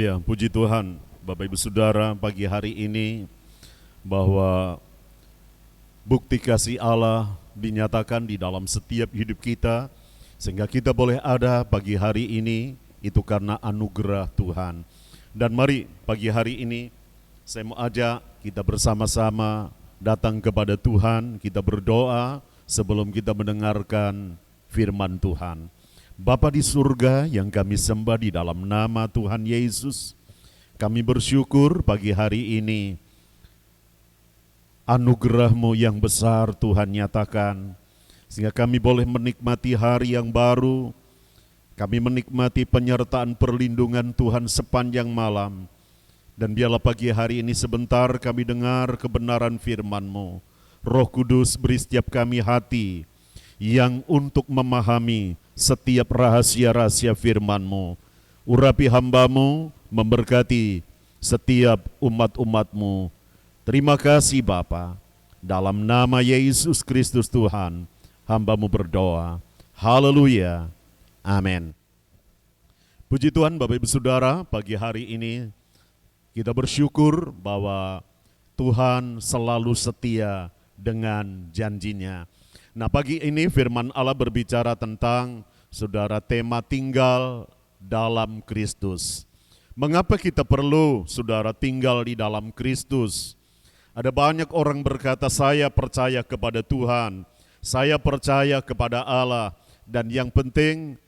Haleluya, puji Tuhan. Bapak Ibu Saudara, pagi hari ini bahwa bukti kasih Allah dinyatakan di dalam setiap hidup kita, sehingga kita boleh ada pagi hari ini, itu karena anugerah Tuhan. Dan mari pagi hari ini saya mau ajak kita bersama-sama datang kepada Tuhan, kita berdoa sebelum kita mendengarkan firman Tuhan. Bapa di surga yang kami sembah di dalam nama Tuhan Yesus, kami bersyukur pagi hari ini anugerah-Mu yang besar Tuhan nyatakan, sehingga kami boleh menikmati hari yang baru, kami menikmati penyertaan perlindungan Tuhan sepanjang malam. Dan biarlah pagi hari ini sebentar kami dengar kebenaran firman-Mu. Roh Kudus beri setiap kami hati yang untuk memahami setiap rahasia-rahasia firman-Mu. Urapi hamba-Mu, memberkati setiap umat-umat-Mu. Terima kasih Bapa. Dalam nama Yesus Kristus Tuhan, hamba-Mu berdoa. Haleluya. Amin. Puji Tuhan Bapak Ibu Saudara, pagi hari ini kita bersyukur bahwa Tuhan selalu setia dengan janjinya. Nah, pagi ini firman Allah berbicara tentang saudara tema tinggal dalam Kristus. Mengapa kita perlu saudara tinggal di dalam Kristus? Ada banyak orang berkata, saya percaya kepada Tuhan, saya percaya kepada Allah, dan yang penting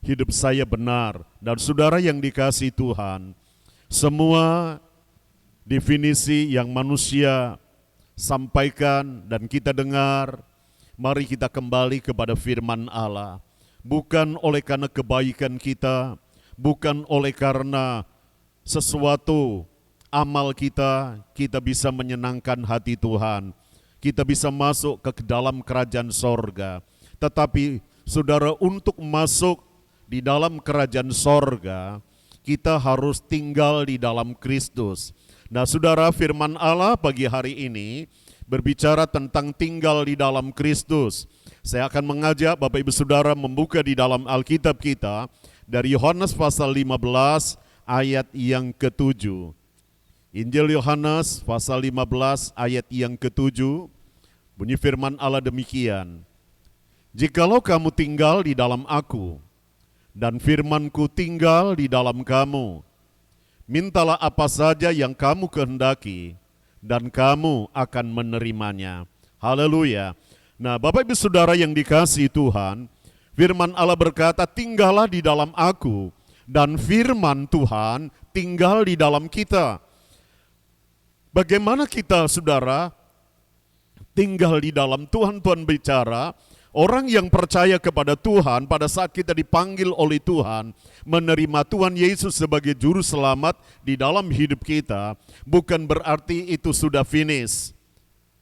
hidup saya benar. Dan saudara yang dikasihi Tuhan, semua definisi yang manusia sampaikan dan kita dengar, mari kita kembali kepada firman Allah. Bukan oleh karena kebaikan kita, bukan oleh karena sesuatu amal kita bisa menyenangkan hati Tuhan. Kita bisa masuk ke dalam kerajaan sorga. Tetapi saudara, untuk masuk di dalam kerajaan sorga, kita harus tinggal di dalam Kristus. Nah saudara, firman Allah pagi hari ini berbicara tentang tinggal di dalam Kristus. Saya akan mengajak Bapak Ibu Saudara membuka di dalam Alkitab kita dari Yohanes pasal 15 ayat yang ke-7. Injil Yohanes pasal 15 ayat yang ke-7, bunyi firman Allah demikian. Jikalau kamu tinggal di dalam aku, dan firman-Ku tinggal di dalam kamu, mintalah apa saja yang kamu kehendaki, dan kamu akan menerimanya. Haleluya. Nah, Bapak Ibu Saudara yang dikasihi Tuhan, firman Allah berkata, tinggallah di dalam aku, dan firman Tuhan tinggal di dalam kita. Bagaimana kita, saudara, tinggal di dalam Tuhan? Tuhan bicara, orang yang percaya kepada Tuhan pada saat kita dipanggil oleh Tuhan, menerima Tuhan Yesus sebagai juru selamat di dalam hidup kita, bukan berarti itu sudah finish.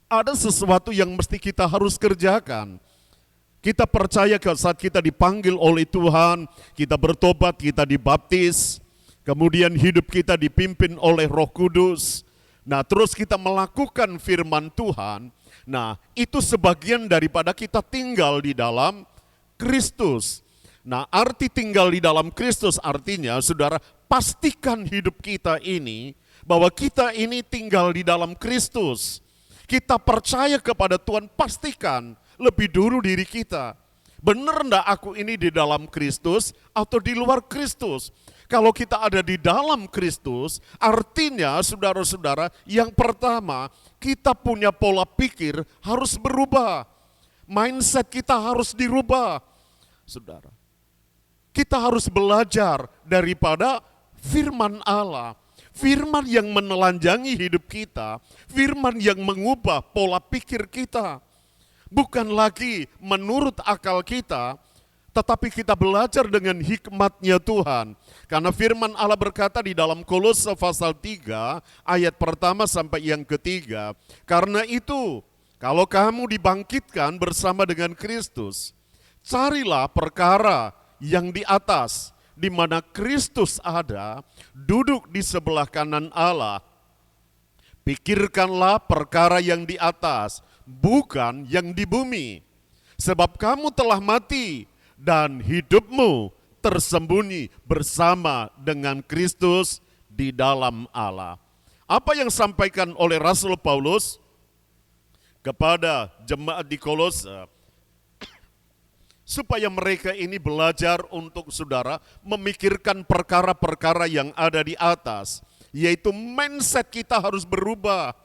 Ada sesuatu yang mesti kita harus kerjakan. Kita percaya saat kita dipanggil oleh Tuhan, kita bertobat, kita dibaptis, kemudian hidup kita dipimpin oleh Roh Kudus. Nah, terus kita melakukan firman Tuhan. Nah, itu sebagian daripada kita tinggal di dalam Kristus. Nah, arti tinggal di dalam Kristus artinya, saudara, pastikan hidup kita ini, bahwa kita ini tinggal di dalam Kristus. Kita percaya kepada Tuhan, pastikan lebih dulu diri kita. Benar enggak aku ini di dalam Kristus atau di luar Kristus? Kalau kita ada di dalam Kristus, artinya saudara-saudara, yang pertama, kita punya pola pikir harus berubah. Mindset kita harus dirubah. Saudara, kita harus belajar daripada firman Allah. Firman yang menelanjangi hidup kita, firman yang mengubah pola pikir kita. Bukan lagi menurut akal kita, tetapi kita belajar dengan hikmatnya Tuhan. Karena firman Allah berkata di dalam Kolose pasal 3 ayat pertama sampai yang ketiga. Karena itu, kalau kamu dibangkitkan bersama dengan Kristus, carilah perkara yang di atas, di mana Kristus ada, duduk di sebelah kanan Allah. Pikirkanlah perkara yang di atas, bukan yang di bumi. Sebab kamu telah mati, dan hidupmu tersembunyi bersama dengan Kristus di dalam Allah. Apa yang disampaikan oleh Rasul Paulus kepada jemaat di Kolose, supaya mereka ini belajar untuk saudara memikirkan perkara-perkara yang ada di atas, yaitu mindset kita harus berubah.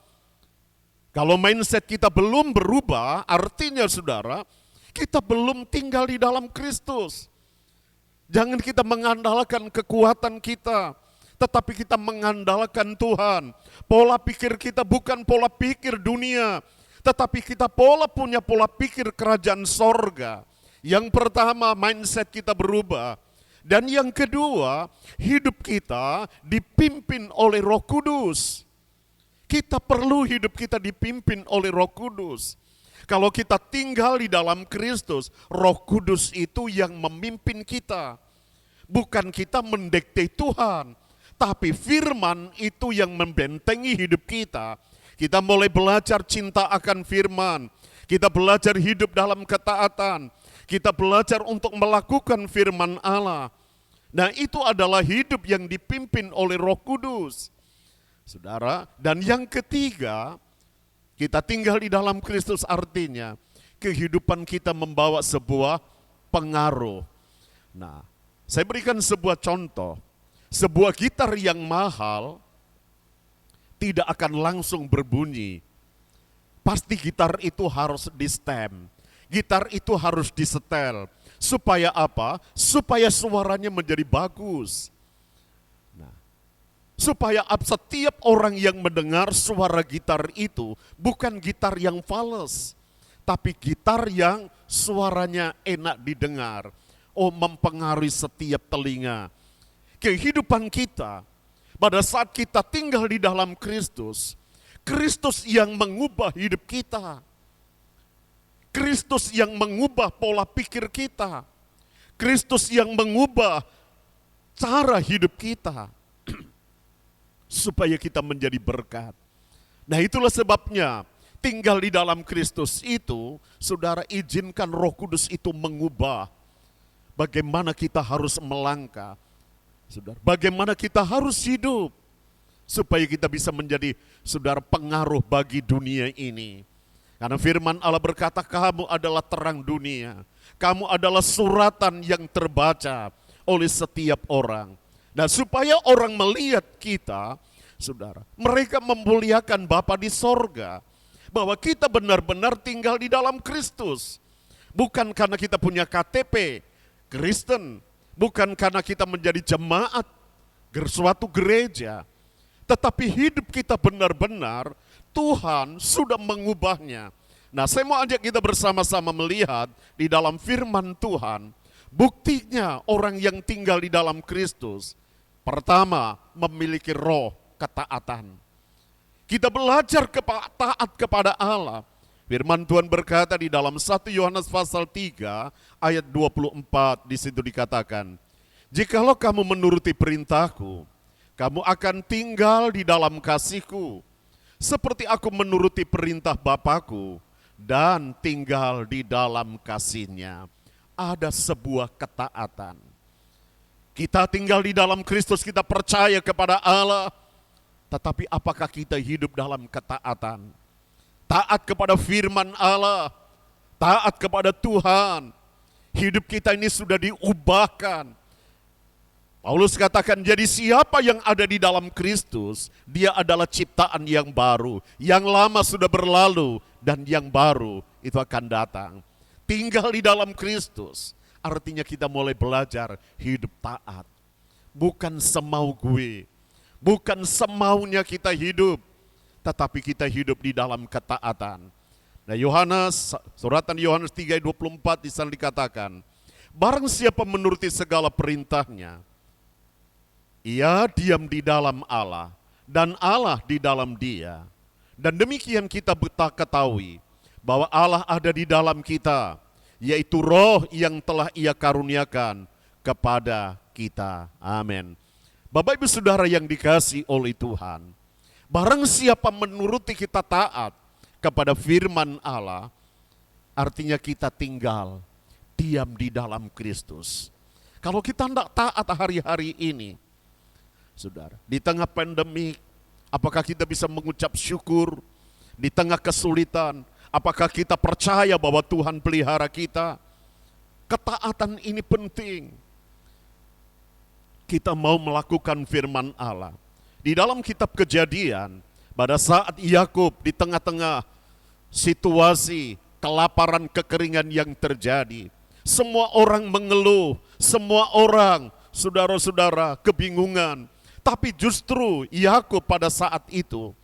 Kalau mindset kita belum berubah, artinya saudara, kita belum tinggal di dalam Kristus. Jangan kita mengandalkan kekuatan kita, tetapi kita mengandalkan Tuhan. Pola pikir kita bukan pola pikir dunia, tetapi kita punya pola pikir kerajaan sorga. Yang pertama, mindset kita berubah. Dan yang kedua, hidup kita dipimpin oleh Roh Kudus. Kita perlu hidup kita dipimpin oleh Roh Kudus. Kalau kita tinggal di dalam Kristus, Roh Kudus itu yang memimpin kita. Bukan kita mendikte Tuhan, tapi firman itu yang membentengi hidup kita. Kita mulai belajar cinta akan firman. Kita belajar hidup dalam ketaatan. Kita belajar untuk melakukan firman Allah. Nah, itu adalah hidup yang dipimpin oleh Roh Kudus. Saudara, dan yang ketiga, kita tinggal di dalam Kristus artinya kehidupan kita membawa sebuah pengaruh. Nah, saya berikan sebuah contoh. Sebuah gitar yang mahal tidak akan langsung berbunyi. Pasti gitar itu harus di-stem. Gitar itu harus disetel. Supaya apa? Supaya suaranya menjadi bagus. Supaya setiap orang yang mendengar suara gitar itu bukan gitar yang fals, tapi gitar yang suaranya enak didengar. Oh, mempengaruhi setiap telinga. Kehidupan kita pada saat kita tinggal di dalam Kristus, Kristus yang mengubah hidup kita. Kristus yang mengubah pola pikir kita. Kristus yang mengubah cara hidup kita. Supaya kita menjadi berkat. Nah, itulah sebabnya tinggal di dalam Kristus itu, saudara, izinkan Roh Kudus itu mengubah bagaimana kita harus melangkah. Saudara, bagaimana kita harus hidup supaya kita bisa menjadi, saudara, pengaruh bagi dunia ini. Karena firman Allah berkata, kamu adalah terang dunia. Kamu adalah suratan yang terbaca oleh setiap orang. Nah, supaya orang melihat kita, saudara, mereka memuliakan Bapa di sorga. Bahwa kita benar-benar tinggal di dalam Kristus. Bukan karena kita punya KTP Kristen. Bukan karena kita menjadi jemaat suatu gereja. Tetapi hidup kita benar-benar Tuhan sudah mengubahnya. Nah, saya mau ajak kita bersama-sama melihat di dalam firman Tuhan. Buktinya orang yang tinggal di dalam Kristus, pertama, memiliki roh ketaatan. Kita belajar taat kepada Allah. Firman Tuhan berkata di dalam 1 Yohanes pasal 3 ayat 24, di situ dikatakan, jikalau kamu menuruti perintahku, kamu akan tinggal di dalam kasihku, seperti aku menuruti perintah Bapakku dan tinggal di dalam kasihnya. Ada sebuah ketaatan. Kita tinggal di dalam Kristus, kita percaya kepada Allah. Tetapi apakah kita hidup dalam ketaatan? Taat kepada firman Allah. Taat kepada Tuhan. Hidup kita ini sudah diubahkan. Paulus katakan, jadi siapa yang ada di dalam Kristus, dia adalah ciptaan yang baru. Yang lama sudah berlalu dan yang baru itu akan datang. Tinggal di dalam Kristus. Artinya kita mulai belajar hidup taat. Bukan semau gue. Bukan semaunya kita hidup. Tetapi kita hidup di dalam ketaatan. Nah, suratan Yohanes 3 ayat 24 di sana dikatakan, barang siapa menuruti segala perintahnya, ia diam di dalam Allah dan Allah di dalam dia. Dan demikian kita ketahui bahwa Allah ada di dalam kita, yaitu roh yang telah ia karuniakan kepada kita. Amin. Bapak ibu saudara yang dikasihi oleh Tuhan, barang siapa menuruti kita taat kepada firman Allah, artinya kita tinggal diam di dalam Kristus. Kalau kita tidak taat hari-hari ini, saudara, di tengah pandemi, apakah kita bisa mengucap syukur? Di tengah kesulitan, apakah kita percaya bahwa Tuhan pelihara kita? Ketaatan ini penting. Kita mau melakukan firman Allah. Di dalam kitab Kejadian, pada saat Yakub di tengah-tengah situasi kelaparan, kekeringan yang terjadi, semua orang mengeluh, semua orang, saudara-saudara, kebingungan. Tapi justru Yakub pada saat itu,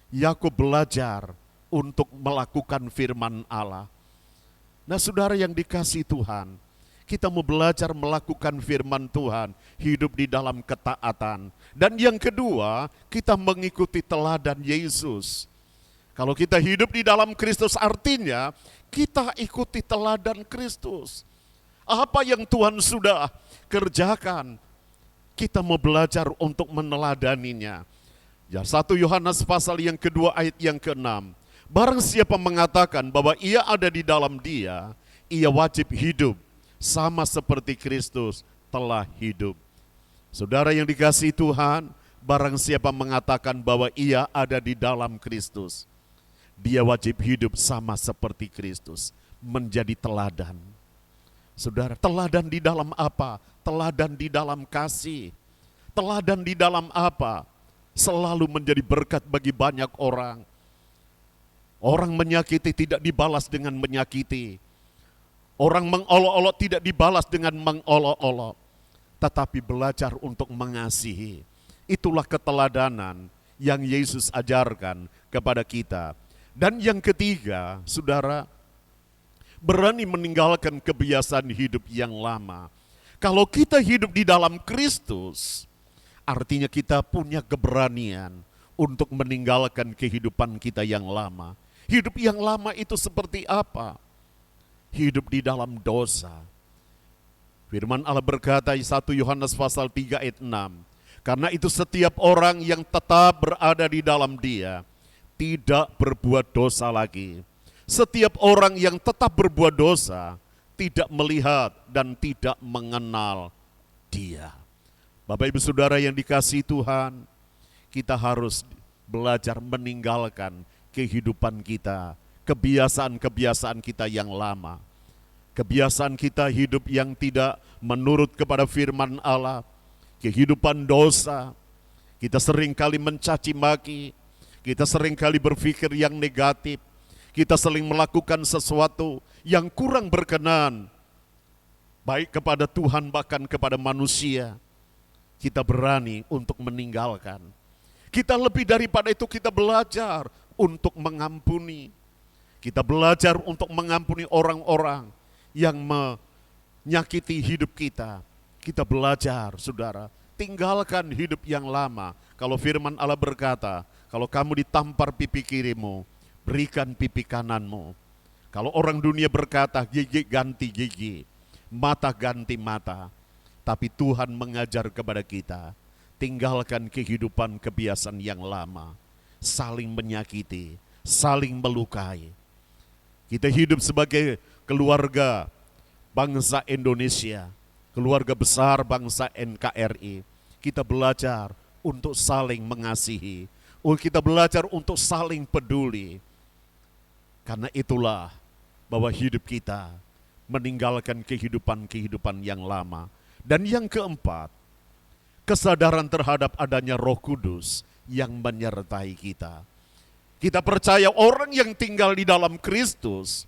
Yakub belajar untuk melakukan firman Allah. Nah, saudara yang dikasihi Tuhan, kita mau belajar melakukan firman Tuhan, hidup di dalam ketaatan. Dan yang kedua, kita mengikuti teladan Yesus. Kalau kita hidup di dalam Kristus, artinya kita ikuti teladan Kristus. Apa yang Tuhan sudah kerjakan, kita mau belajar untuk meneladaninya. Ya, 1 Yohanes pasal yang kedua ayat yang ke-6. Barang siapa mengatakan bahwa ia ada di dalam Dia, ia wajib hidup sama seperti Kristus telah hidup. Saudara yang dikasihi Tuhan, barang siapa mengatakan bahwa ia ada di dalam Kristus, dia wajib hidup sama seperti Kristus, menjadi teladan. Saudara, teladan di dalam apa? Teladan di dalam kasih. Teladan di dalam apa? Selalu menjadi berkat bagi banyak orang. Orang menyakiti tidak dibalas dengan menyakiti. Orang mengolok-olok tidak dibalas dengan mengolok-olok. Tetapi belajar untuk mengasihi. Itulah keteladanan yang Yesus ajarkan kepada kita. Dan yang ketiga, saudara, berani meninggalkan kebiasaan hidup yang lama. Kalau kita hidup di dalam Kristus, artinya kita punya keberanian untuk meninggalkan kehidupan kita yang lama. Hidup yang lama itu seperti apa? Hidup di dalam dosa. Firman Allah berkata di 1 Yohanes pasal 3 ayat 6. Karena itu setiap orang yang tetap berada di dalam Dia tidak berbuat dosa lagi. Setiap orang yang tetap berbuat dosa tidak melihat dan tidak mengenal Dia. Bapak Ibu Saudara yang dikasihi Tuhan, kita harus belajar meninggalkan kehidupan kita, kebiasaan-kebiasaan kita yang lama. Kebiasaan kita hidup yang tidak menurut kepada firman Allah, kehidupan dosa. Kita seringkali mencaci maki, kita seringkali berpikir yang negatif, kita sering melakukan sesuatu yang kurang berkenan, baik kepada Tuhan bahkan kepada manusia. Kita berani untuk meninggalkan. Kita lebih daripada itu, kita belajar untuk mengampuni. Kita belajar untuk mengampuni orang-orang yang menyakiti hidup kita. Kita belajar, saudara, tinggalkan hidup yang lama. Kalau firman Allah berkata, kalau kamu ditampar pipi kirimu, berikan pipi kananmu. Kalau orang dunia berkata, gigi ganti gigi, mata ganti mata. Tapi Tuhan mengajar kepada kita, tinggalkan kehidupan kebiasaan yang lama. Saling menyakiti, saling melukai. Kita hidup sebagai keluarga bangsa Indonesia, keluarga besar bangsa NKRI. Kita belajar untuk saling mengasihi, kita belajar untuk saling peduli. Karena itulah bahwa hidup kita meninggalkan kehidupan-kehidupan yang lama. Dan yang keempat, kesadaran terhadap adanya Roh Kudus yang menyertai kita. Kita percaya orang yang tinggal di dalam Kristus,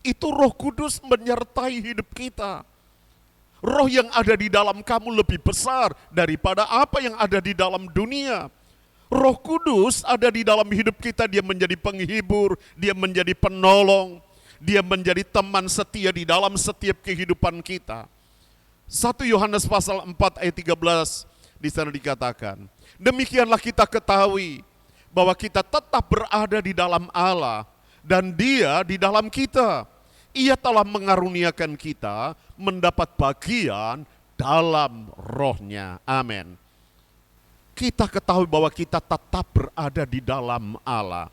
itu Roh Kudus menyertai hidup kita. Roh yang ada di dalam kamu lebih besar daripada apa yang ada di dalam dunia. Roh Kudus ada di dalam hidup kita, dia menjadi penghibur, dia menjadi penolong, dia menjadi teman setia di dalam setiap kehidupan kita. 1 Yohanes pasal 4 ayat 13 di sana dikatakan, demikianlah kita ketahui bahwa kita tetap berada di dalam Allah dan Dia di dalam kita. Ia telah mengaruniakan kita mendapat bagian dalam Roh-Nya. Amin. Kita ketahui bahwa kita tetap berada di dalam Allah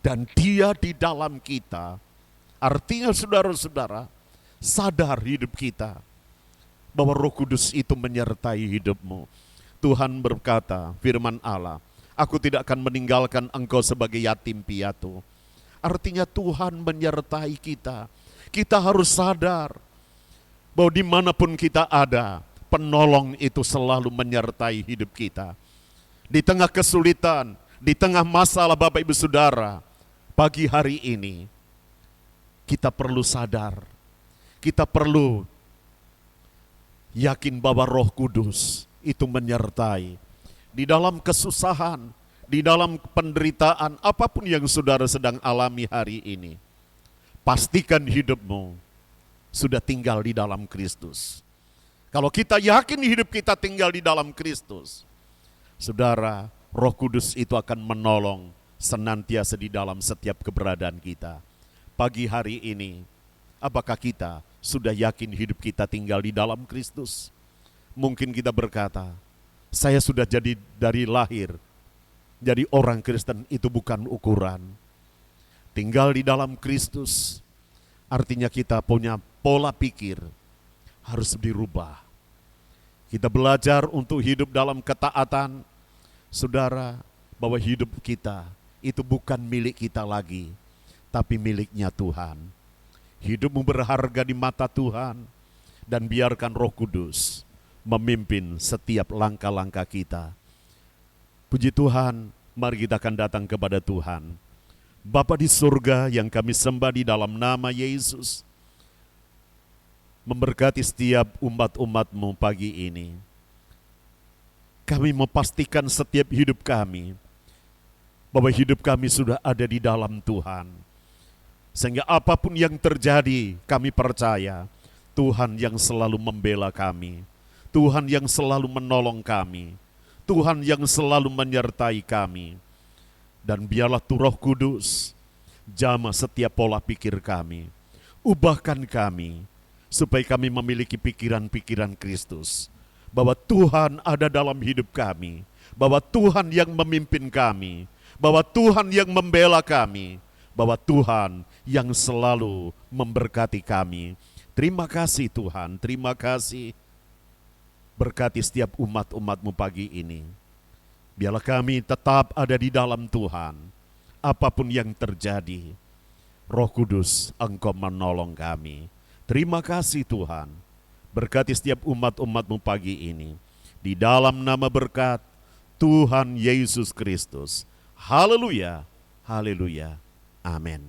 dan Dia di dalam kita. Artinya saudara-saudara, sadar hidup kita. bahwa Roh Kudus itu menyertai hidupmu. Tuhan berkata, firman Allah, aku tidak akan meninggalkan engkau sebagai yatim piatu. Artinya Tuhan menyertai kita. Kita harus sadar bahwa dimanapun kita ada, penolong itu selalu menyertai hidup kita. Di tengah kesulitan, di tengah masalah Bapak Ibu Saudara, pagi hari ini kita perlu sadar, kita perlu yakin bahwa Roh Kudus itu menyertai. Di dalam kesusahan, di dalam penderitaan, apapun yang saudara sedang alami hari ini, pastikan hidupmu sudah tinggal di dalam Kristus. Kalau kita yakin hidup kita tinggal di dalam Kristus, saudara, Roh Kudus itu akan menolong senantiasa di dalam setiap keberadaan kita. Pagi hari ini, apakah kita sudah yakin hidup kita tinggal di dalam Kristus? Mungkin kita berkata, saya sudah jadi dari lahir, jadi orang Kristen itu bukan ukuran. Tinggal di dalam Kristus, artinya kita punya pola pikir harus dirubah. Kita belajar untuk hidup dalam ketaatan, saudara, bahwa hidup kita itu bukan milik kita lagi, tapi miliknya Tuhan. Hidupmu berharga di mata Tuhan, dan biarkan Roh Kudus memimpin setiap langkah-langkah kita. Puji Tuhan, mari kita akan datang kepada Tuhan. Bapa di surga yang kami sembah di dalam nama Yesus, memberkati setiap umat-umat-Mu pagi ini. Kami memastikan setiap hidup kami, bahwa hidup kami sudah ada di dalam Tuhan. Sehingga apapun yang terjadi, kami percaya Tuhan yang selalu membela kami, Tuhan yang selalu menolong kami, Tuhan yang selalu menyertai kami. Dan biarlah Roh Kudus jamah setiap pola pikir kami, ubahkan kami, supaya kami memiliki pikiran-pikiran Kristus, bahwa Tuhan ada dalam hidup kami, bahwa Tuhan yang memimpin kami, bahwa Tuhan yang membela kami, bahwa Tuhan yang selalu memberkati kami. Terima kasih Tuhan, terima kasih. Berkati setiap umat-umat-Mu pagi ini. Biarlah kami tetap ada di dalam Tuhan. Apapun yang terjadi, Roh Kudus Engkau menolong kami. Terima kasih Tuhan. Berkati setiap umat-umat-Mu pagi ini. Di dalam nama berkat Tuhan Yesus Kristus. Haleluya, haleluya, amin.